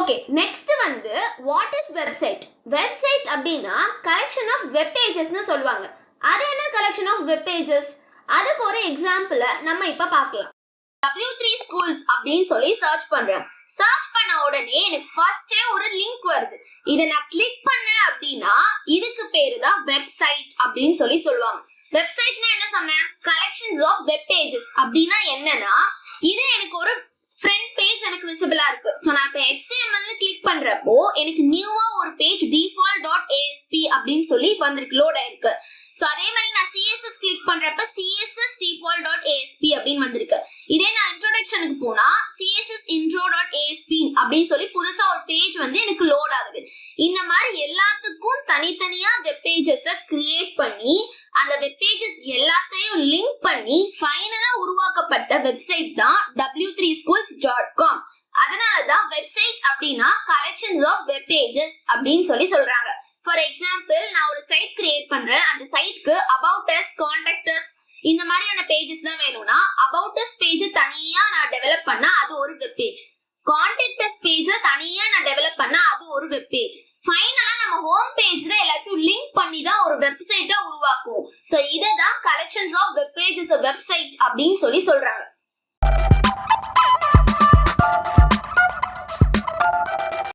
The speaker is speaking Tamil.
ஓகே, நெக்ஸ்ட் வந்து வாட் இஸ் வெப்சைட்? வெப்சைட் அப்படின்னா கலெக்ஷன் ஆஃப் வெப் பேஜஸ்னு சொல்லுவாங்க. அது என்ன கலெக்ஷன் ஆஃப் வெப் பேஜஸ்? அதுக்கு ஒரு எக்ஸாம்பிள நம்ம இப்ப பார்க்கலாம். W3 schools அப்படின்னு சொல்லி சர்ச் பண்றேன். சர்ச் பண்ண உடனே எனக்கு ஃபர்ஸ்டே ஒரு லிங்க் வருது. இதை நான் கிளிக் பண்ணேன் அப்படின்னா இதுக்கு பேரு தான் வெப்சைட் அப்படின்னு சொல்லி சொல்லுவாங்க. வெப்சைட்னா என்ன சொன்னேன்? Collections of web pages. அப்படின்னா என்னன்னா இது எனக்கு ஒரு ஃப்ரண்ட் பேஜ் எனக்கு விசிபிளா இருக்கு. ஸோ நான் இப்போ HTML கிளிக் பண்றப்போ எனக்கு நியூவா ஒரு பேஜ் default.asp அப்படின்னு சொல்லி வந்திருக்கு, லோட் ஆயிருக்கு. ஸோ அதே மாதிரி நான் CSS கிளிக் பண்றப்ப CSS default.asp அப்படின்னு வந்திருக்கு. இதே நான் இன்ட்ரோடக்ஷனுக்கு போனா CSS intro.asp அப்படின்னு சொல்லி புதுசா ஒரு பேஜ் வந்து எனக்கு லோட் ஆகுது. இந்த மாதிரி எல்லாத்துக்கும் தனித்தனியா வெப் பேஜஸை கிரியேட் பண்ணி அந்த வெப் பேஜஸ் எல்லாத்தையும் லிங்க் பண்ணி ஃபைனலா உருவாக்கப்பட்ட வெப்சைட் தான் w3schools.com. அதனாலதான் வெப்சைட்ஸ் அப்படின்னா கலெக்ஷன்ஸ் ஆஃப் வெப் பேஜஸ் அப்படின்னு சொல்லி சொல்றாங்க. ஃபார் எக்ஸாம்பிள், நான் ஒரு சைட் கிரியேட் பண்றேன். அந்த சைட்க்கு அபவுட் அஸ், கான்டாக்ட் அஸ் இந்த மாதிரியான பேஜஸ் தான் வேணும்னா அபவுட் அஸ் பேஜ் தனியா நான் டெவலப் பண்ணா அது ஒரு web page. Contact as page தனியா நான் டெவலப் பண்ணா அது ஒரு வெப் பேஜ். ஃபைனலா நம்ம ஹோம் பேஜ்ல எல்லாத்தையும் லிங்க் பண்ணி தான் ஒரு வெப்சைட்டா உருவாக்குவோம். சோ இதை தான் collections of web pages website அப்படின்னு சொல்லி சொல்றாங்க.